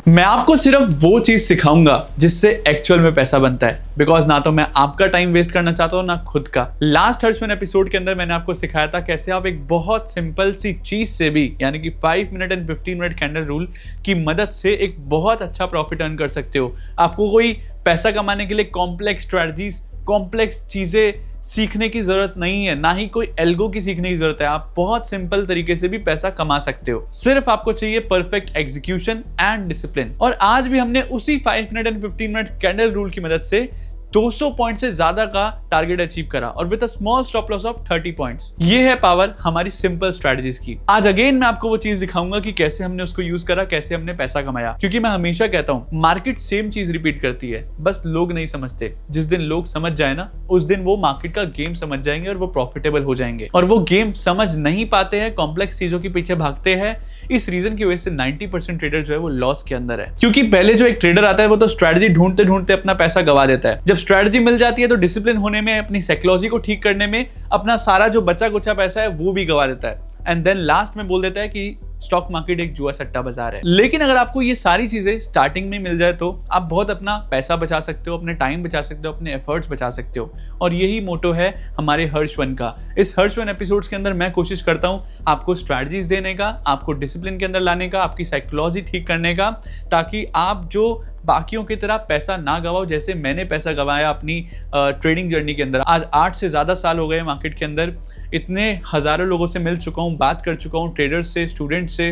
मैं आपको सिर्फ वो चीज सिखाऊंगा जिससे एक्चुअल में पैसा बनता है, बिकॉज ना तो मैं आपका टाइम वेस्ट करना चाहता हूँ ना खुद का। लास्ट हर्षवन एपिसोड के अंदर मैंने आपको सिखाया था कैसे आप एक बहुत सिंपल सी चीज से भी, यानी कि 5 minute and 15 minute candle rule की मदद से एक बहुत अच्छा प्रॉफिट अर्न कर सकते हो। आपको कोई पैसा कमाने के लिए कॉम्प्लेक्स स्ट्रैटेजीज, कॉम्प्लेक्स चीजें सीखने की जरूरत नहीं है, ना ही कोई एल्गो की सीखने की जरूरत है। आप बहुत सिंपल तरीके से भी पैसा कमा सकते हो। सिर्फ आपको चाहिए परफेक्ट एग्जीक्यूशन एंड डिसिप्लिन। और आज भी हमने उसी 5 minute and 15 minute candle rule की मदद से 200 पॉइंट से ज्यादा का टारगेट अचीव करा और with a small stop loss of 30 points. ये है पावर हमारी सिंपल स्ट्रेटजीज की। आज अगेन मैं आपको वो चीज दिखाऊंगा कि कैसे हमने उसको यूज करा, कैसे हमने पैसा कमाया। क्योंकि मैं हमेशा कहता हूं मार्केट सेम चीज रिपीट करती है, बस लोग नहीं समझते। जिस दिन लोग समझ जाए ना, उस दिन वो मार्केट का गेम समझ जाएंगे और वो प्रॉफिटेबल हो जाएंगे। और वो गेम समझ नहीं पाते हैं, कॉम्प्लेक्स चीजों के पीछे भागते हैं। इस रीजन की वजह से 90% ट्रेडर जो है वो लॉस के अंदर है। क्योंकि पहले जो एक ट्रेडर आता है वो तो स्ट्रेटजी ढूंढते ढूंढते अपना पैसा गवा देता है। जब स्ट्रेटजी मिल जाती है तो डिसिप्लिन होने में, अपनी साइकोलॉजी को ठीक करने में अपना सारा जो बचा कुचा पैसा है वो भी गवा देता है। एंड देन लास्ट में बोल देता है कि स्टॉक मार्केट एक जुआ सट्टा बाजार है। लेकिन अगर आपको ये सारी चीजें स्टार्टिंग में मिल जाए तो आप बहुत अपना पैसा बचा सकते हो, अपने टाइम बचा सकते हो, अपने एफर्ट्स बचा सकते हो। और यही मोटो है हमारे हर्षवन का। इस हर्षवन एपिसोड्स के अंदर मैं कोशिश करता हूं आपको स्ट्रैटेजीज देने का, आपको डिसिप्लिन के अंदर लाने का, आपकी साइकोलॉजी ठीक करने का, ताकि आप जो बाकियों की तरह पैसा ना गवाओ जैसे मैंने पैसा गवाया अपनी ट्रेडिंग जर्नी के अंदर। आज 8 से ज्यादा साल हो गए मार्केट के अंदर, इतने हजारों लोगों से मिल चुका हूं, बात कर चुका हूं, ट्रेडर्स से, स्टूडेंट्स से,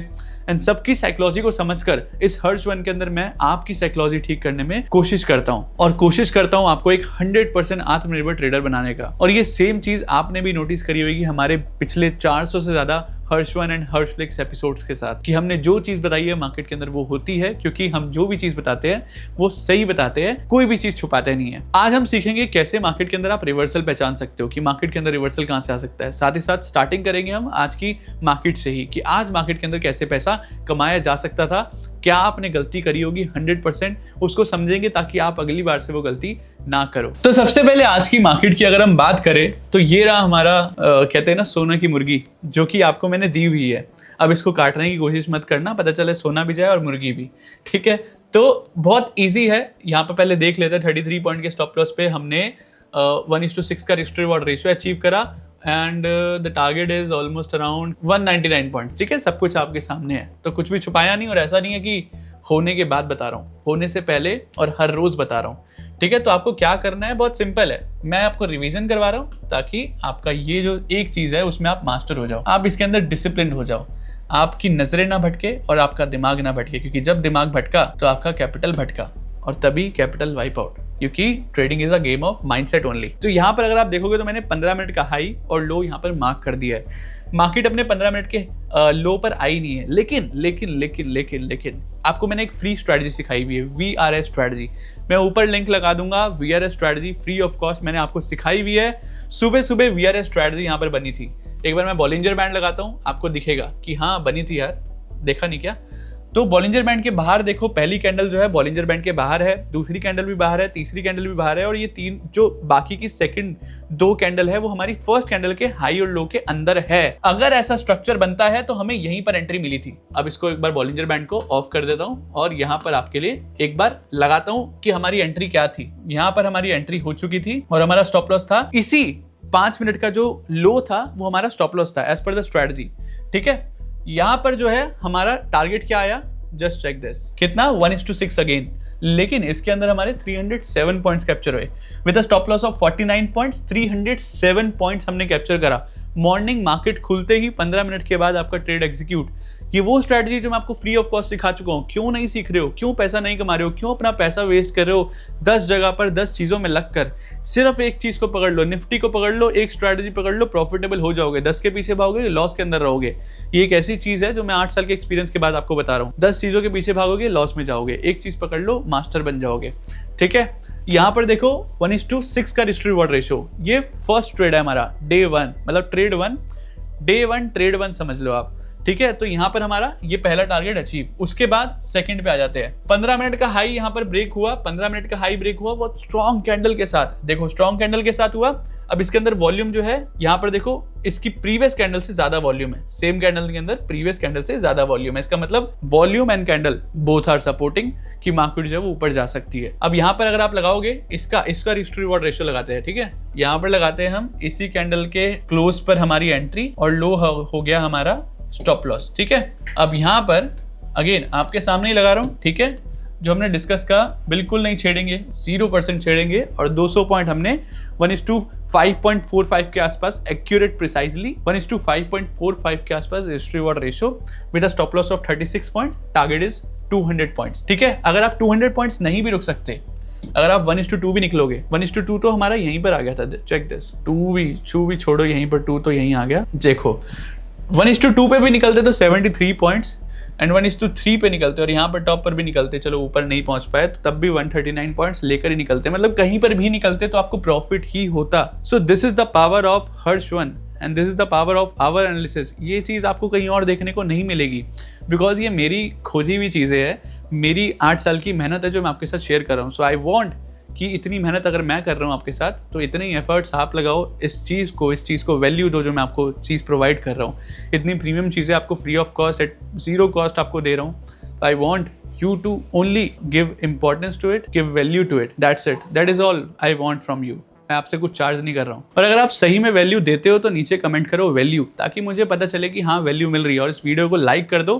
एंड सबकी साइकोलॉजी को समझकर इस हर्षवन के अंदर मैं आपकी साइकोलॉजी ठीक करने में कोशिश करता हूं। और कोशिश करता हूं आपको एक 100% आत्मनिर्भर ट्रेडर बनाने का। और ये सेम चीज आपने भी नोटिस करी होगी हमारे पिछले 400 से ज्यादा हर्षवन एंड हर्षफ्लिक्स एपिसोड्स के साथ, कि हमने जो चीज बताई है मार्केट के अंदर वो होती है। क्योंकि हम जो भी चीज बताते हैं वो सही बताते हैं, कोई भी चीज छुपाते नहीं है। आज हम सीखेंगे कैसे मार्केट के अंदर आप रिवर्सल पहचान सकते हो, कि मार्केट के अंदर रिवर्सल कहां से आ सकता है। साथ ही साथ स्टार्टिंग करेंगे हम आज की मार्केट से ही, कि आज मार्केट के अंदर कैसे पैसा कमाया जा सकता था, क्या आपने गलती करी होगी 100%, उसको समझेंगे ताकि आप अगली बार से वो गलती ना करो। तो सबसे पहले आज की मार्केट की अगर हम बात करें तो ये रहा हमारा कहते हैं ना सोना की मुर्गी, जो कि आपको मैंने दी हुई है। अब इसको काटने की कोशिश मत करना, पता चले सोना भी जाए और मुर्गी भी, ठीक है। तो बहुत ईजी है। यहाँ पे पहले देख लेते हैं 33 पॉइंट के स्टॉप लॉस पे हमने 1:6 का रिस्क रिवॉर्ड रेशियो अचीव करा and the target is almost around 199 points. ठीक है, सब कुछ आपके सामने है, तो कुछ भी छुपाया नहीं। और ऐसा नहीं है कि होने के बाद बता रहा हूँ, होने से पहले और हर रोज बता रहा हूँ। ठीक है, तो आपको क्या करना है, बहुत सिंपल है। मैं आपको रिवीजन करवा रहा हूँ ताकि आपका ये जो एक चीज है उसमें आप मास्टर हो जाओ, आप इसके अंदर डिसिप्लिन हो जाओ, आपकी नजरें ना भटके और आपका दिमाग ना भटके। क्योंकि जब दिमाग भटका तो आपका कैपिटल भटका और तभी कैपिटल वाइप आउट। क्योंकि trading is a game of mindset only. तो यहाँ पर अगर आप देखोगे तो मैंने 15 मिनट का हाई और लो यहाँ पर मार्क कर दिया है। मार्केट अपने 15 मिनट के लो पर आई नहीं है, लेकिन लेकिन लेकिन लेकिन लेकिन आपको मैंने एक फ्री स्ट्रैटेजी सिखाई हुई है, VRS स्ट्रैटेजी। मैं ऊपर लिंक लगा दूंगा, VRS strategy free of cost मैंने आपको सिखाई हुई है। सुबह सुबह VRS स्ट्रैटेजी यहाँ पर बनी थी। एक बार मैं बॉलिंजर बैंड लगाता हूँ, आपको दिखेगा कि हाँ बनी थी यार, देखा नहीं क्या। तो बॉलिंजर बैंड के बाहर देखो, पहली कैंडल जो है बॉलिंजर बैंड के बाहर है, दूसरी कैंडल भी बाहर है, तीसरी कैंडल भी बाहर है, और ये तीन जो बाकी की सेकंड 2 कैंडल है वो हमारी फर्स्ट कैंडल के हाई और लो के अंदर है। अगर ऐसा स्ट्रक्चर बनता है तो हमें यहीं पर एंट्री मिली थी। अब इसको एक बार बॉलिंजर बैंड को ऑफ कर देता हूं और यहाँ पर आपके लिए एक बार लगाता हूं कि हमारी एंट्री क्या थी। यहाँ पर हमारी एंट्री हो चुकी थी और हमारा स्टॉप लॉस था इसी 5 मिनट का जो लो था वो हमारा स्टॉप लॉस था एज पर द स्ट्रैटेजी। ठीक है, यहाँ पर जो है हमारा टारगेट क्या आया, जस्ट चेक दिस, कितना 1:6 अगेन। लेकिन इसके अंदर हमारे 307 पॉइंट्स कैप्चर हुए with a stop loss of 49 points. 307 points हमने कैप्चर करा मॉर्निंग मार्केट खुलते ही 15 मिनट के बाद आपका ट्रेड एग्जीक्यूट। ये वो स्ट्रैटेजी जो मैं आपको फ्री ऑफ कॉस्ट सिखा चुका हूँ। क्यों नहीं सीख रहे हो, क्यों पैसा नहीं कमा रहे हो, क्यों अपना पैसा वेस्ट कर रहे हो 10 जगह पर 10 चीजों में लगकर। सिर्फ एक चीज को पकड़ लो, निफ्टी को पकड़ लो, एक स्ट्रैटेजी पकड़ लो, प्रॉफिटेबल हो जाओगे। 10 के पीछे भागोगे, लॉस के अंदर रहोगे। ये एक ऐसी चीज है जो मैं 8 साल के एक्सपीरियंस के बाद आपको बता रहा हूँ। 10 चीजों के पीछे भागोगे, लॉस में जाओगे। एक चीज पकड़ लो, मास्टर बन जाओगे। ठीक है, यहाँ पर देखो 1:6 का रिस्क रिवॉर्ड रेशियो। ये फर्स्ट ट्रेड है हमारा, डे 1, मतलब ट्रेड 1, डे 1 ट्रेड 1 समझ लो आप। ठीक है, तो यहाँ पर हमारा ये पहला टारगेट अचीव। उसके बाद सेकंड पे आ जाते हैं। 15 मिनट का हाई यहाँ पर ब्रेक हुआ, 15 मिनट का हाई ब्रेक हुआ बहुत स्ट्रॉन्ग कैंडल के साथ। देखो स्ट्रॉन्ग कैंडल के साथ हुआ। अब इसके अंदर वॉल्यूम जो है यहाँ पर देखो इसकी प्रीवियस कैंडल से ज्यादा वॉल्यूम है, सेम कैंडल के अंदर प्रीवियस कैंडल से ज्यादा वॉल्यूम है। इसका मतलब volume and candle both are supporting कि मार्केट जो है वो ऊपर जा सकती है। अब यहाँ पर अगर आप लगाओगे इसका रिस्क टू रिवॉर्ड रेशियो लगाते हैं, ठीक है, यहाँ पर लगाते हैं हम इसी कैंडल के क्लोज पर हमारी एंट्री और लो हो गया हमारा स्टॉप लॉस, ठीक है। अब यहाँ पर अगेन आपके सामने ही लगा रहा हूँ, ठीक है, जो हमने डिस्कस का बिल्कुल नहीं छेड़ेंगे, 0% छेड़ेंगे और 200 पॉइंट हमने 1:5.45 के आसपास एक्यूरेट प्रिसाइजली 1:5.45 के आसपास risk reward ratio with a stop loss of 36 point, target is 200 points, ठीक है। अगर आप 200 पॉइंट्स नहीं भी रुक सकते, अगर आप 1:2 भी निकलोगे, 1:2 तो हमारा यहीं पर आ गया था, चेक दिस, 2 भी छोड़ो, यहीं पर 2 तो यहीं आ गया। देखो 1:2 पे भी निकलते तो 73 पॉइंट्स एंड 1:3 पे निकलते और यहाँ पर टॉप पर भी निकलते, चलो ऊपर नहीं पहुंच पाए तो तब भी 139 पॉइंट्स लेकर ही निकलते, मतलब कहीं पर भी निकलते तो आपको प्रॉफिट ही होता। So this is the power of Harshvan and this is the power of our analysis. ये चीज़ आपको कहीं और देखने को नहीं मिलेगी बिकॉज ये मेरी खोजी हुई चीज़ें हैं, मेरी 8 साल की मेहनत है जो मैं आपके साथ शेयर कर रहा हूँ। सो आई वॉन्ट कि इतनी मेहनत अगर मैं कर रहा हूँ आपके साथ तो इतने ही एफर्ट्स आप लगाओ, इस चीज़ को वैल्यू दो जो मैं आपको चीज़ प्रोवाइड कर रहा हूँ। इतनी प्रीमियम चीज़ें आपको free of cost at 0 cost आपको दे रहा हूँ। I want you to only give importance to it, give value to it, that's it, that is all I want from you. मैं आपसे कुछ चार्ज नहीं कर रहा हूँ। और अगर आप सही में वैल्यू देते हो तो नीचे कमेंट करो वैल्यू, ताकि मुझे पता चले कि हाँ वैल्यू मिल रही है। और इस वीडियो को लाइक कर दो,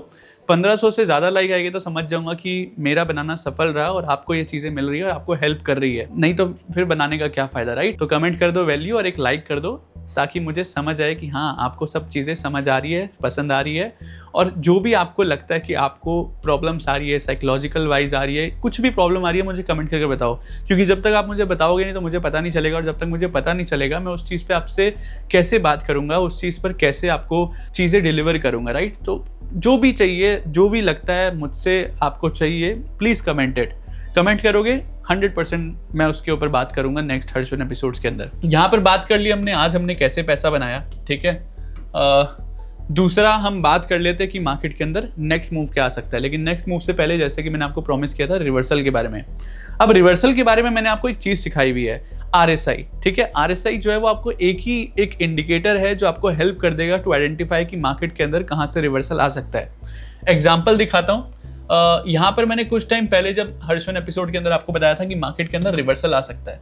1500 से ज़्यादा लाइक आएगी तो समझ जाऊंगा कि मेरा बनाना सफल रहा और आपको ये चीज़ें मिल रही है और आपको हेल्प कर रही है, नहीं तो फिर बनाने का क्या फ़ायदा, राइट। तो कमेंट कर दो वैल्यू और एक लाइक कर दो ताकि मुझे समझ आए कि हाँ आपको सब चीज़ें समझ आ रही है, पसंद आ रही है। और जो भी आपको लगता है कि आपको प्रॉब्लम्स आ रही है, साइकोलॉजिकल वाइज आ रही है, कुछ भी प्रॉब्लम आ रही है, मुझे कमेंट करके बताओ, क्योंकि जब तक आप मुझे बताओगे नहीं तो मुझे पता नहीं चलेगा, और जब तक मुझे पता नहीं चलेगा मैं उस चीज़ पे आपसे कैसे बात करूँगा, उस चीज़ पर कैसे आपको चीज़ें डिलीवर करूँगा, राइट। तो जो भी चाहिए, जो भी लगता है मुझसे आपको चाहिए, प्लीज़ कमेंट इट। कमेंट करोगे 100% मैं उसके ऊपर बात करूंगा नेक्स्ट हर्षवन एपिसोड्स के अंदर। यहाँ पर बात कर ली हमने, आज हमने कैसे पैसा बनाया, ठीक है। दूसरा हम बात कर लेते हैं कि मार्केट के अंदर नेक्स्ट मूव क्या आ सकता है, लेकिन नेक्स्ट मूव से पहले जैसे कि मैंने आपको प्रॉमिस किया था रिवर्सल के बारे में। अब रिवर्सल के बारे में मैंने आपको एक चीज़ सिखाई हुई है, RSI, ठीक है। RSI जो है वो आपको एक इंडिकेटर है जो आपको हेल्प कर देगा टू आइडेंटिफाई कि मार्केट के अंदर कहाँ से रिवर्सल आ सकता है। एग्जाम्पल दिखाता हूँ। यहाँ पर मैंने कुछ टाइम पहले जब हर्षवन एपिसोड के अंदर आपको बताया था कि मार्केट के अंदर रिवर्सल आ सकता है,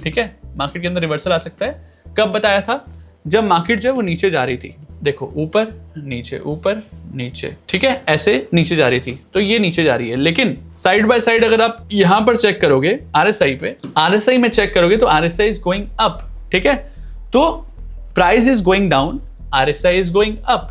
ठीक है, मार्केट के अंदर रिवर्सल आ सकता है। कब बताया था? जब मार्केट जो है वो नीचे जा रही थी, देखो ऊपर नीचे, ठीक है, ऐसे नीचे जा रही थी, तो ये नीचे जा रही है। लेकिन साइड बाय साइड अगर आप यहाँ पर चेक करोगे RSI पे, RSI में चेक करोगे तो RSI इज गोइंग अप, ठीक है। तो price is going down, RSI is going up.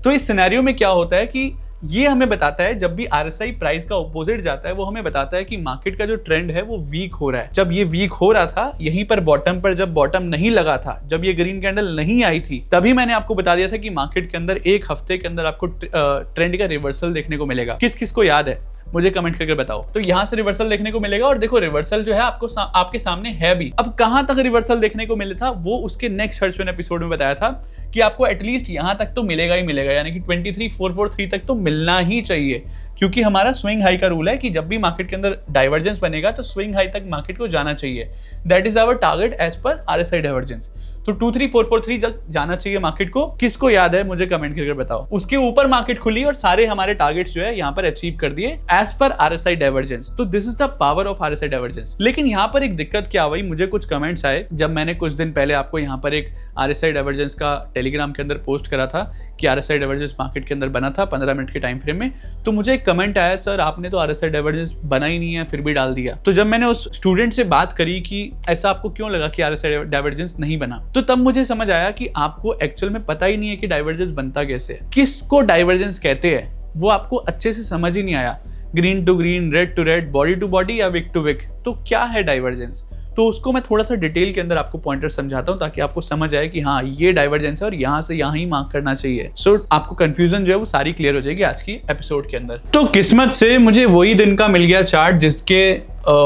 तो इस सिनेरियो में क्या होता है कि ये हमें बताता है, जब भी RSI प्राइस का ऑपोजिट जाता है वो हमें बताता है कि मार्केट का जो ट्रेंड है वो वीक हो रहा है। जब ये वीक हो रहा था यहीं पर बॉटम पर, जब बॉटम नहीं लगा था, जब ये ग्रीन कैंडल नहीं आई थी, तभी मैंने आपको बता दिया था कि मार्केट के अंदर एक हफ्ते के अंदर आपको ट्रेंड का रिवर्सल देखने को मिलेगा। किस किस को याद है मुझे कमेंट करके बताओ। तो यहां से रिवर्सल देखने को मिलेगा और देखो रिवर्सल जो है आपको आपके सामने है भी। अब कहां तक रिवर्सल देखने को मिला था वो उसके नेक्स्ट हर्षवन एपिसोड में बताया था कि आपको एटलीस्ट यहां तक तो मिलेगा ही मिलेगा, यानी कि 23,443 तक तो मिलना ही चाहिए, क्योंकि हमारा स्विंग हाई का रूल है कि जब भी मार्केट के अंदर डाइवर्जेंस बनेगा तो स्विंग हाई तक मार्केट को जाना चाहिए। That is our target as पर RSI डाइवर्जेंस। तो 23,443 तक जाना चाहिए मार्केट को। किसको याद है मुझे कमेंट करके बताओ। उसके ऊपर मार्केट खुली और सारे हमारे टारगेट्स जो है यहाँ पर अचीव कर दिए एज पर RSI डाइवर्जेंस। तो this is the power of RSI divergence. लेकिन यहाँ पर एक दिक्कत क्या हुई, मुझे कुछ कमेंट्स आए जब मैंने कुछ दिन पहले आपको यहाँ पर एक RSI डाइवर्जेंस का टेलीग्राम के अंदर पोस्ट करा था कि RSI डाइवर्जेंस मार्केट के अंदर बना था 15 मिनट के टाइम फ्रेम में। तो मुझे एक कमेंट आया, सर आपने तो RSI डाइवर्जेंस बना ही नहीं है फिर भी डाल दिया। तो जब मैंने उस स्टूडेंट से बात करी कि ऐसा आपको क्यों लगा कि RSI डाइवर्जेंस नहीं बना, तो तब मुझे समझ आया कि आपको एक्चुअल में पता ही नहीं है कि डाइवर्जेंस बनता कैसे है, किसको डाइवर्जेंस कहते हैं वो आपको अच्छे से समझ ही नहीं आया। Green to green, red to red, body to body या विक टू विक, तो क्या है डाइवर्जेंस? तो उसको मैं थोड़ा सा डिटेल के अंदर आपको पॉइंटर समझाता हूं ताकि आपको समझ आए कि हाँ ये डाइवर्जेंस है और यहाँ से यहाँ ही मार्क करना चाहिए। सो आपको कंफ्यूजन जो है वो सारी क्लियर हो जाएगी आज की एपिसोड के अंदर। तो किस्मत से मुझे वही दिन का मिल गया चार्ट जिसके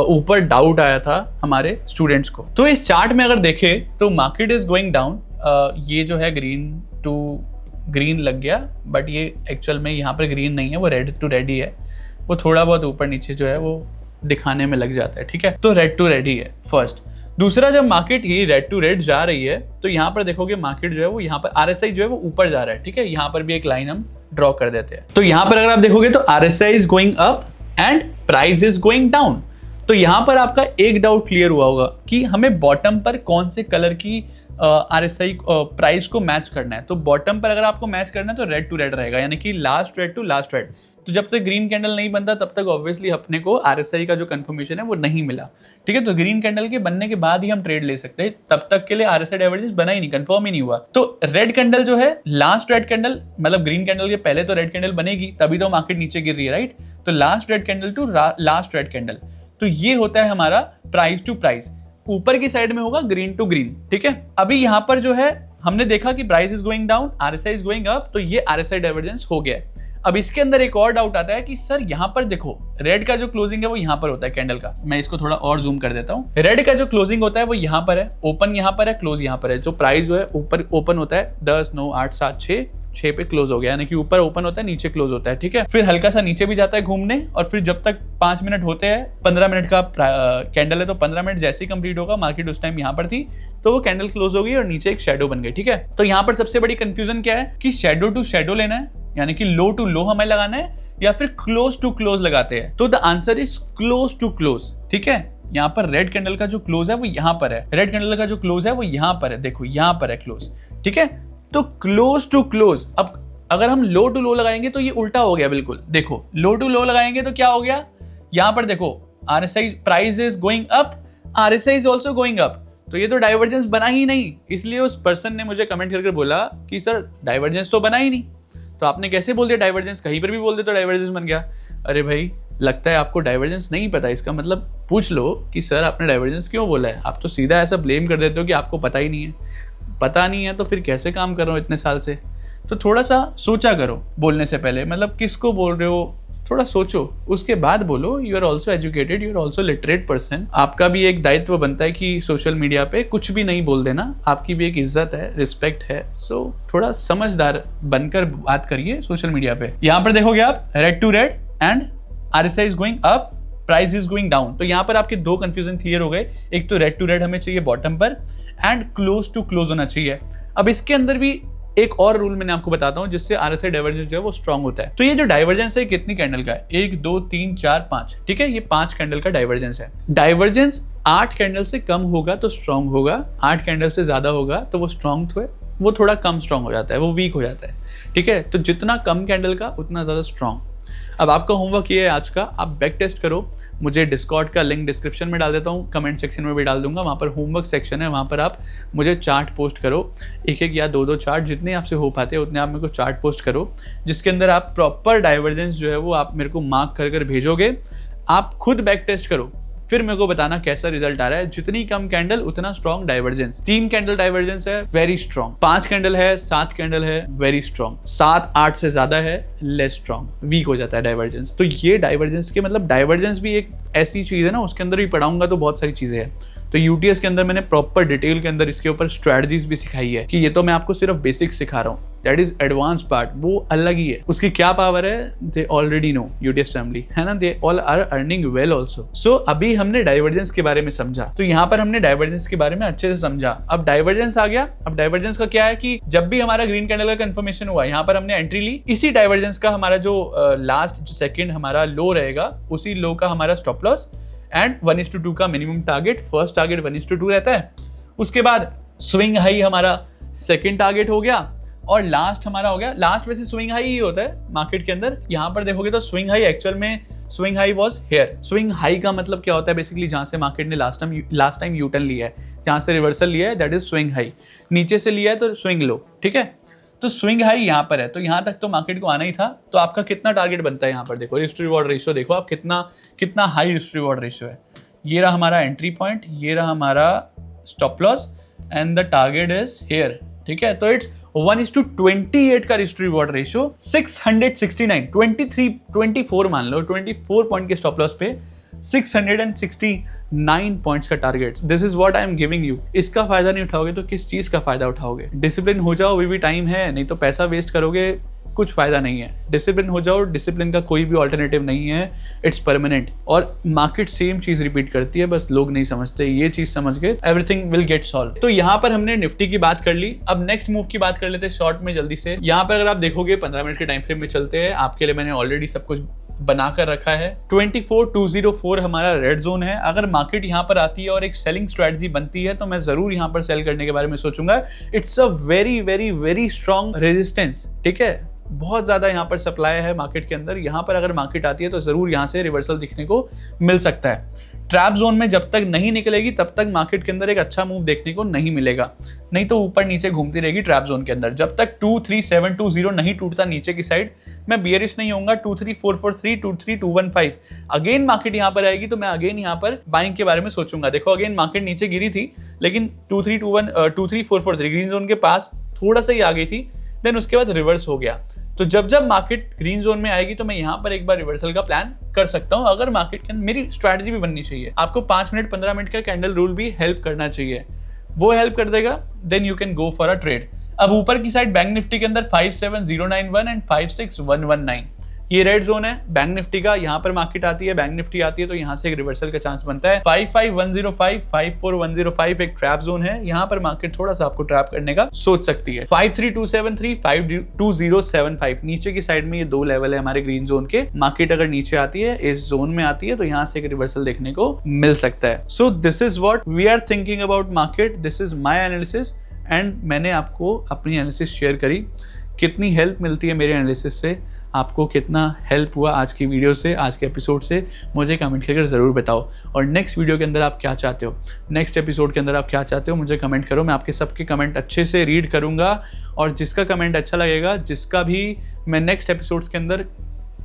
ऊपर डाउट आया था हमारे स्टूडेंट्स को। तो इस चार्ट में अगर देखें तो मार्केट इज गोइंग डाउन, ये जो है ग्रीन टू ग्रीन लग गया, बट ये एक्चुअल में यहाँ पर ग्रीन नहीं है, वो रेड टू रेड ही है, वो थोड़ा बहुत ऊपर नीचे जो है वो दिखाने में लग जाता है, ठीक है। तो रेड टू रेड ही है फर्स्ट। दूसरा, जब मार्केट ही रेड टू रेड जा रही है तो यहाँ पर देखोगे मार्केट जो है वो यहाँ पर RSI जो है वो ऊपर जा रहा है, ठीक है। यहाँ पर भी एक लाइन हम ड्रॉ कर देते हैं। तो यहाँ पर अगर आप देखोगे तो RSI is going up and price is going down. तो यहाँ पर आपका एक डाउट क्लियर हुआ होगा कि हमें बॉटम पर कौन से कलर की RSI प्राइस को मैच करना है। तो बॉटम पर अगर आपको मैच करना है तो रेड टू रेड रहेगा, यानी कि last red to last red. तो जब तक ग्रीन कैंडल नहीं बनता तब तक ऑब्वियसली अपने को RSI का जो कंफर्मेशन है वो नहीं मिला, ठीक है। तो ग्रीन कैंडल के बनने के बाद ही हम ट्रेड ले सकते हैं, तब तक के लिए RSI डाइवर्जेंस बना ही नहीं, कंफर्म ही नहीं हुआ। तो रेड कैंडल जो है, लास्ट रेड कैंडल, मतलब ग्रीन कैंडल के पहले तो रेड कैंडल बनेगी तभी तो मार्केट नीचे गिर रही है, राइट। तो last red candle to last red candle, तो ये होता है हमारा प्राइस टू प्राइस। ऊपर की साइड में होगा ग्रीन टू ग्रीन, ठीक है। अभी यहाँ पर जो है हमने देखा कि price is going down, RSI is going up, तो ये RSI डाइवर्जेंस हो गया है। अब इसके अंदर एक और डाउट आता है कि सर यहाँ पर देखो रेड का जो क्लोजिंग है वो यहाँ पर होता है कैंडल का। मैं इसको थोड़ा और जूम कर देता हूँ। रेड का जो क्लोजिंग होता है वो यहाँ पर है, ओपन यहाँ पर है, क्लोज यहाँ पर है। जो प्राइस जो है ऊपर ओपन होता है 10, 9, 8, 7, 6 पे क्लोज हो गया, यानी कि ऊपर ओपन होता है, नीचे क्लोज होता है, ठीक है। फिर हल्का सा नीचे भी जाता है घूमने, और फिर जब तक 5 मिनट होते हैं, 15 मिनट का कैंडल है, तो 15 मिनट जैसे ही कंप्लीट होगा, मार्केट उस टाइम यहाँ पर थी तो वो कैंडल क्लोज हो गई और नीचे एक शेडो बन गई, ठीक है। तो यहाँ पर सबसे बड़ी कंफ्यूजन क्या है कि शेडो टू शेडो लेना है, यानी कि लो टू लो हमें लगाना है, या फिर क्लोज टू क्लोज लगाते हैं। तो the answer is close to close, ठीक है। यहाँ पर रेड कैंडल का जो क्लोज है वो यहाँ पर है, रेड कैंडल का जो क्लोज है वो यहाँ पर है, देखो यहाँ पर है क्लोज, ठीक है। तो क्लोज टू क्लोज, अब अगर हम लो टू लो लगाएंगे तो ये उल्टा हो गया बिल्कुल। देखो लो टू लो लगाएंगे तो क्या हो गया, यहाँ पर देखो RSI price is going up, RSI is also going up, तो ये तो डाइवर्जेंस बना ही नहीं। इसलिए उस पर्सन ने मुझे कमेंट करके बोला कि सर डाइवर्जेंस तो बना ही नहीं, तो आपने कैसे बोल दिया डाइवर्जेंस, कहीं पर भी बोल दे तो डाइवर्जेंस बन गया। अरे भाई, लगता है आपको डाइवर्जेंस नहीं पता, इसका मतलब पूछ लो कि सर आपने डाइवर्जेंस क्यों बोला है। आप तो सीधा ऐसा ब्लेम कर देते हो कि आपको पता ही नहीं है। पता नहीं है तो फिर कैसे काम कर रहा हूँ इतने साल से। तो थोड़ा सा सोचा करो बोलने से पहले, मतलब किसको बोल रहे हो, थोड़ा सोचो उसके बाद बोलो। You are also educated, you are also literate person. आपका भी एक दायित्व बनता है कि सोशल मीडिया पे कुछ भी नहीं बोल देना, आपकी भी एक इज्जत है, रिस्पेक्ट है। सो थोड़ा समझदार बनकर बात करिए सोशल मीडिया पे। यहाँ पर देखोगे आप red to red and RSI is going up, price is going down. तो यहाँ पर आपके दो कंफ्यूजन क्लियर हो गए। एक तो रेड टू रेड हमें चाहिए बॉटम पर, एंड क्लोज टू क्लोज होना चाहिए। अब इसके अंदर भी एक और रूल मैंने आपको बताता हूं जिससे RSI डाइवर्जेंस जो है वो स्ट्रांग होता है। तो ये जो डाइवर्जेंस है कितनी कैंडल का है, 1, 2, 3, 4, 5, ठीक है। ये 5 कैंडल का डाइवर्जेंस है। डाइवर्जेंस 8 कैंडल से कम होगा तो स्ट्रांग होगा, 8 कैंडल से ज्यादा होगा तो वो स्ट्रांग तो है, वो थोड़ा कम स्ट्रांग हो जाता है, वो वीक हो जाता है, ठीक है। तो जितना कम कैंडल का उतना ज्यादा स्ट्रांग। अब आपका होमवर्क ये है आज का, आप बैक टेस्ट करो। मुझे डिस्कॉर्ड का लिंक डिस्क्रिप्शन में डाल देता हूँ, कमेंट सेक्शन में भी डाल दूंगा, वहाँ पर होमवर्क सेक्शन है, वहाँ पर आप मुझे चार्ट पोस्ट करो, एक या दो चार्ट, जितने आपसे हो पाते हैं उतने आप मेरे को चार्ट पोस्ट करो, जिसके अंदर आप प्रॉपर डाइवर्जेंस जो है वो आप मेरे को मार्क कर भेजोगे। आप खुद बैक टेस्ट करो, फिर मेरे को बताना कैसा रिजल्ट आ रहा है। जितनी कम कैंडल उतना स्ट्रॉन्ग डाइवर्जेंस। 3 कैंडल डाइवर्जेंस है, वेरी स्ट्रॉन्ग। 5 कैंडल है, 7 कैंडल है, वेरी स्ट्रॉन्ग। 7, 8 से ज्यादा है, लेस स्ट्रॉन्ग, वीक हो जाता है डाइवर्जेंस। तो ये डाइवर्जेंस के मतलब डाइवर्जेंस भी एक ऐसी चीज है ना, उसके अंदर भी पढ़ाऊंगा तो बहुत सारी चीजें हैं। तो यूटीएस के अंदर मैंने प्रॉपर डिटेल के अंदर इसके ऊपर स्ट्रेटजीज भी सिखाई है कि ये तो मैं आपको सिर्फ बेसिक सिखा रहा हूँ, दैट इज एडवांस पार्ट, वो अलग ही है। उसकी क्या पावर है, they already know, UTS family है ना, they all are earning well also. So अभी हमने डाइवर्जेंस के बारे में समझा, तो यहाँ पर हमने डाइवर्जेंस के बारे में अच्छे से समझा। अब डाइवर्जेंस आ गया। अब डाइवर्जेंस का क्या है कि जब भी हमारा ग्रीन कैंडल का कंफर्मेशन हुआ, यहाँ पर हमने एंट्री ली, इसी डाइवर्जेंस का हमारा जो लास्ट जो सेकंड हमारा लो रहेगा, उसी लो का हमारा स्टॉप लॉस, एंड 1:2 का मिनिमम टारगेट। फर्स्ट टारगेट 1:2 रहता है, उसके बाद स्विंग हाई हमारा सेकंड टारगेट हो गया, और लास्ट हमारा हो गया। लास्ट वैसे स्विंग हाई ही होता है मार्केट के अंदर। यहाँ पर देखोगे तो स्विंग हाई एक्चुअल में swing high was here. Swing high का मतलब क्या होता है, बेसिकली जहां से मार्केट ने लास्ट टाइम यूटर्न लिया है, जहां से रिवर्सल लिया है, दैट इज स्विंग हाई। नीचे से लिया है तो स्विंग लो, ठीक है। तो स्विंग हाई यहाँ पर है, तो यहाँ तक तो मार्केट को आना ही था। तो आपका कितना टारगेट बनता है, यहाँ पर देखो रिस्क रिवॉर्ड रेशियो, देखो आप कितना हाई रिस्क रिवॉर्ड रेशियो है। ये रहा हमारा एंट्री पॉइंट, ये रहा हमारा stop loss, and the target is here, ठीक है। तो इट्स 1:28 का रिस्क रिवॉर्ड रेशियो, 669, 24 मान लो, 24 पॉइंट के स्टॉप लॉस पे 669 पॉइंट्स का target. This is what I am giving you. इसका फायदा नहीं उठाओगे तो किस चीज का फायदा उठाओगे? डिसिप्लिन हो जाओ, अभी भी टाइम है, नहीं तो पैसा वेस्ट करोगे, कुछ फायदा नहीं है। डिसिप्लिन हो जाओ, डिसिप्लिन का कोई भी ऑल्टरनेटिव नहीं है, इट्स परमानेंट। और मार्केट सेम चीज रिपीट करती है, बस लोग नहीं समझते। ये चीज समझ के एवरीथिंग विल गेट सॉल्व। तो यहाँ पर हमने निफ्टी की बात कर ली, अब नेक्स्ट मूव की बात कर लेते हैं शॉर्ट में जल्दी से। यहाँ पर अगर आप देखोगे 15 मिनट के टाइम फ्रेम में चलते हैं, आपके लिए मैंने ऑलरेडी सब कुछ बनाकर रखा है। 24204 हमारा रेड जोन है। अगर मार्केट यहाँ पर आती है और एक सेलिंग स्ट्रेटजी बनती है तो मैं जरूर यहाँ पर सेल करने के बारे में सोचूंगा। It's a very very very strong resistance, ठीक है, बहुत ज्यादा यहाँ पर सप्लाई है मार्केट के अंदर। यहाँ पर अगर मार्केट आती है तो जरूर यहाँ से रिवर्सल दिखने को मिल सकता है। ट्रैप जोन में जब तक नहीं निकलेगी तब तक मार्केट के अंदर एक अच्छा मूव देखने को नहीं मिलेगा, नहीं तो ऊपर नीचे घूमती रहेगी ट्रैप जोन के अंदर। जब तक 23720 नहीं टूटता नीचे की साइड, मैं बियरिश नहीं होऊंगा। 23443, 23215 अगेन मार्केट यहाँ पर आएगी तो मैं अगेन यहाँ पर बाइंग के बारे में सोचूंगा। देखो अगेन मार्केट नीचे गिरी थी, लेकिन 23443 ग्रीन जोन के पास थोड़ा सा ही आ गई थी, देन उसके बाद रिवर्स हो गया। तो जब जब मार्केट ग्रीन जोन में आएगी तो मैं यहाँ पर एक बार रिवर्सल का प्लान कर सकता हूँ। अगर मार्केट के मेरी स्ट्रैटेजी भी बननी चाहिए। आपको 5 मिनट 15 मिनट का कैंडल रूल भी हेल्प करना चाहिए, वो हेल्प कर देगा, then you can go for a trade. अब ऊपर की साइड बैंक निफ्टी के अंदर 57091 एंड 56119 ये रेड जोन है बैंक निफ्टी का। यहाँ पर मार्केट आती है, बैंक निफ्टी आती है तो यहाँ से एक रिवर्सल का चांस बनता है। 55105, 54105 एक ट्रैप जोन है, यहाँ पर मार्केट थोड़ा सा आपको ट्रैप करने का सोच सकती है। 53273, 52075 नीचे की साइड में ये दो लेवल है हमारे ग्रीन जोन के। मार्केट अगर नीचे आती है, इस जोन में आती है तो यहाँ से एक रिवर्सल देखने को मिल सकता है। So this is what we are thinking about market, this is my analysis and मैंने आपको अपनी एनालिसिस शेयर करी। कितनी हेल्प मिलती है मेरे एनालिसिस से, आपको कितना हेल्प हुआ आज की वीडियो से, आज के एपिसोड से, मुझे कमेंट करके ज़रूर बताओ। और नेक्स्ट वीडियो के अंदर आप क्या चाहते हो, नेक्स्ट एपिसोड के अंदर आप क्या चाहते हो, मुझे कमेंट करो। मैं आपके सबके कमेंट अच्छे से रीड करूँगा और जिसका कमेंट अच्छा लगेगा, जिसका भी मैं नेक्स्ट एपिसोड्स के अंदर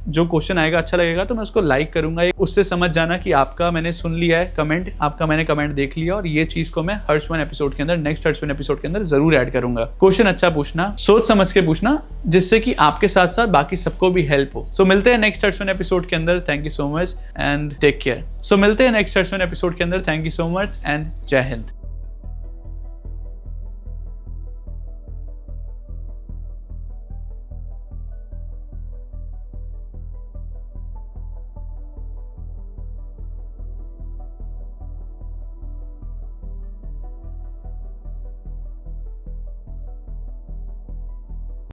जो क्वेश्चन आएगा अच्छा लगेगा तो मैं उसको लाइक करूंगा। उससे समझ जाना कि आपका मैंने सुन लिया है कमेंट, आपका मैंने कमेंट देख लिया और ये चीज को मैं हर्षवन एपिसोड के अंदर, नेक्स्ट हर्षवन एपिसोड के अंदर जरूर ऐड करूंगा। क्वेश्चन अच्छा पूछना, सोच समझ के पूछना, जिससे कि आपके साथ साथ बाकी सबको भी हेल्प हो। सो मिलते हैं नेक्स्ट हर्षवन एपिसोड के अंदर। Thank you so much and take care. So मिलते हैं नेक्स्ट हर्षवन एपिसोड के अंदर। Thank you so much and जय हिंद।